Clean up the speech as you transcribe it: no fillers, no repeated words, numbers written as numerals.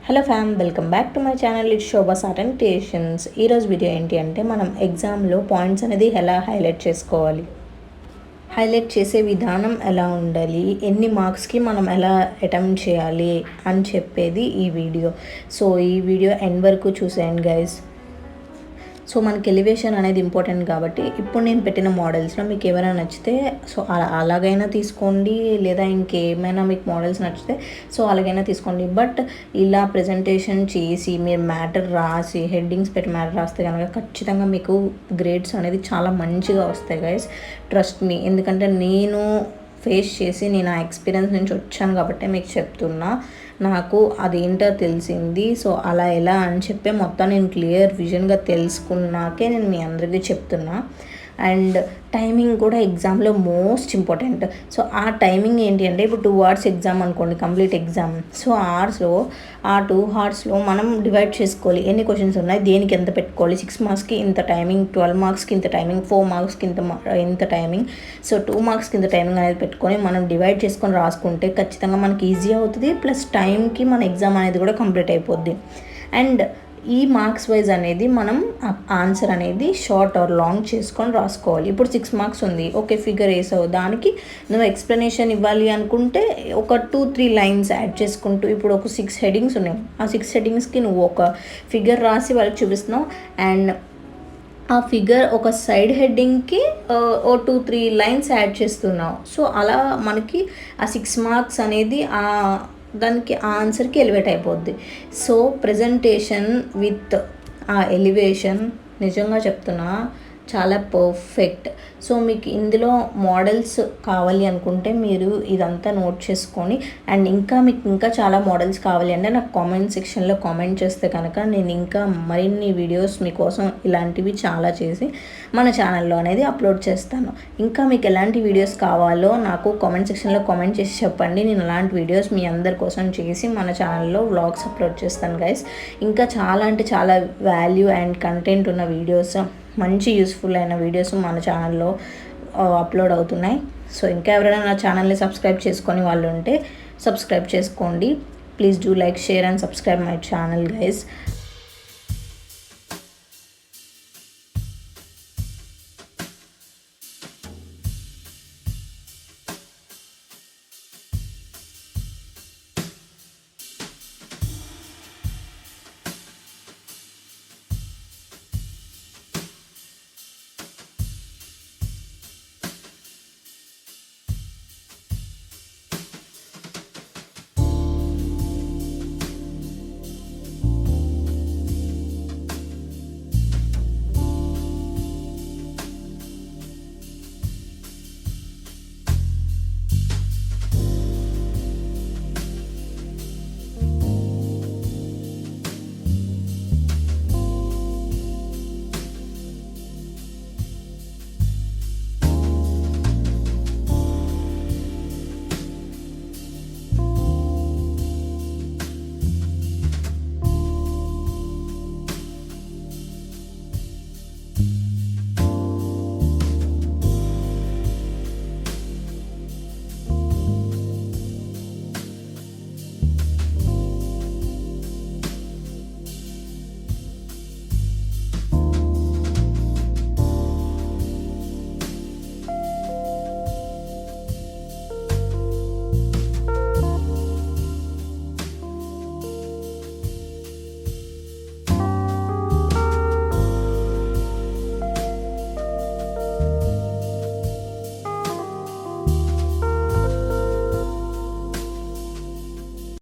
Hello fam, welcome back to my channel. It's Shobha's art and creations. ఈరోజు video ఏంటి అంటే మనం ఎగ్జామ్లో పాయింట్స్ అనేది ఎలా హైలైట్ చేసుకోవాలి, హైలైట్ చేసే విధానం ఎలా ఉండాలి, ఎన్ని మార్క్స్కి మనం ఎలా అటెంప్ట్ చేయాలి అని చెప్పేది ఈ వీడియో. సో ఈ వీడియో ఎండ్ వరకు చూసేయండి గైస్. సో మనకి ఎలివేషన్ అనేది ఇంపార్టెంట్ కాబట్టి ఇప్పుడు నేను పెట్టిన మోడల్స్లో మీకు ఏమైనా నచ్చితే సో అలాగైనా తీసుకోండి, లేదా ఇంకేమైనా మీకు మోడల్స్ నచ్చితే సో అలాగైనా తీసుకోండి. బట్ ఇలా ప్రజెంటేషన్ చేసి మీరు మ్యాటర్ రాసి హెడ్డింగ్స్ పెట్టి మ్యాటర్ రాస్తే కనుక ఖచ్చితంగా మీకు గ్రేడ్స్ అనేది చాలా మంచిగా వస్తాయి గైస్. ట్రస్ట్ మీ, ఎందుకంటే నేను ఫేస్ చేసి నేను ఆ ఎక్స్పీరియన్స్ నుంచి వచ్చాను కాబట్టి మీకు చెప్తున్నా. నాకు అదేంటో తెలిసింది. సో అలా ఎలా అని చెప్పి మొత్తం నేను క్లియర్ విజన్గా తెలుసుకున్నాకే నేను మీ అందరికీ చెప్తున్నా. అండ్ టైమింగ్ కూడా ఎగ్జామ్లో మోస్ట్ ఇంపార్టెంట్. సో ఆ టైమింగ్ ఏంటి అంటే ఇప్పుడు 2 hours ఎగ్జామ్ అనుకోండి, కంప్లీట్ ఎగ్జామ్. సో ఆ 2 hoursలో మనం డివైడ్ చేసుకోవాలి ఎన్ని క్వశ్చన్స్ ఉన్నాయి, దేనికి ఎంత పెట్టుకోవాలి. 6 marksకి ఇంత టైమింగ్, 12 marksకి ఇంత టైమింగ్, 4 marksకి ఇంత టైమింగ్, సో 2 marksకి ఇంత టైమింగ్ అనేది పెట్టుకొని మనం డివైడ్ చేసుకొని రాసుకుంటే ఖచ్చితంగా మనకి ఈజీ అవుతుంది. ప్లస్ టైంకి మన ఎగ్జామ్ అనేది కూడా కంప్లీట్ అయిపోద్ది. అండ్ ఈ మార్క్స్ వైజ్ అనేది మనం ఆన్సర్ అనేది షార్ట్ ఆర్ లాంగ్ చేసుకొని రాసుకోవాలి. ఇప్పుడు 6 marks ఉంది, ఓకే ఫిగర్ వేసావు, దానికి నువ్వు ఎక్స్ప్లెనేషన్ ఇవ్వాలి అనుకుంటే ఒక 2-3 lines యాడ్ చేసుకుంటూ, ఇప్పుడు ఒక 6 headings ఉన్నాయి, ఆ 6 headingsకి నువ్వు ఒక ఫిగర్ రాసి వాళ్ళకి చూపిస్తున్నావు. అండ్ ఆ ఫిగర్ ఒక సైడ్ హెడ్డింగ్కి ఓ 2-3 lines యాడ్ చేస్తున్నావు. సో అలా మనకి ఆ 6 marks అనేది దానికి ఆ ఆన్సర్కి ఎలివేట్ అయిపోద్ది. సో ప్రజెంటేషన్ విత్ ఆ ఎలివేషన్ నిజంగా చెప్తున్నా చాలా పర్ఫెక్ట్. సో మీకు ఇందులో మోడల్స్ కావాలి అనుకుంటే మీరు ఇదంతా నోట్ చేసుకొని, అండ్ మీకు ఇంకా చాలా మోడల్స్ కావాలి అంటే నాకు కామెంట్ సెక్షన్లో కామెంట్ చేస్తే కనుక నేను ఇంకా మరిన్ని వీడియోస్ మీకోసం ఇలాంటివి చాలా చేసి మన ఛానల్లో అనేది అప్లోడ్ చేస్తాను. ఇంకా మీకు ఎలాంటి వీడియోస్ కావాలో నాకు కామెంట్ సెక్షన్లో కామెంట్ చేసి చెప్పండి. నేను అలాంటి వీడియోస్ మీ అందరి కోసం చేసి మన ఛానల్లో వ్లాగ్స్ అప్లోడ్ చేస్తాను గైస్. ఇంకా చాలా అంటే చాలా వాల్యూ అండ్ కంటెంట్ ఉన్న వీడియోస్, మంచి యూస్ఫుల్ అయిన వీడియోస్ మన ఛానల్లో అప్లోడ్ అవుతున్నాయి. సో ఇంకా ఎవరైనా నా ఛానల్ని సబ్స్క్రైబ్ చేసుకొని వాళ్ళు ఉంటే సబ్స్క్రైబ్ చేసుకోండి. Please do like, share and subscribe my channel guys.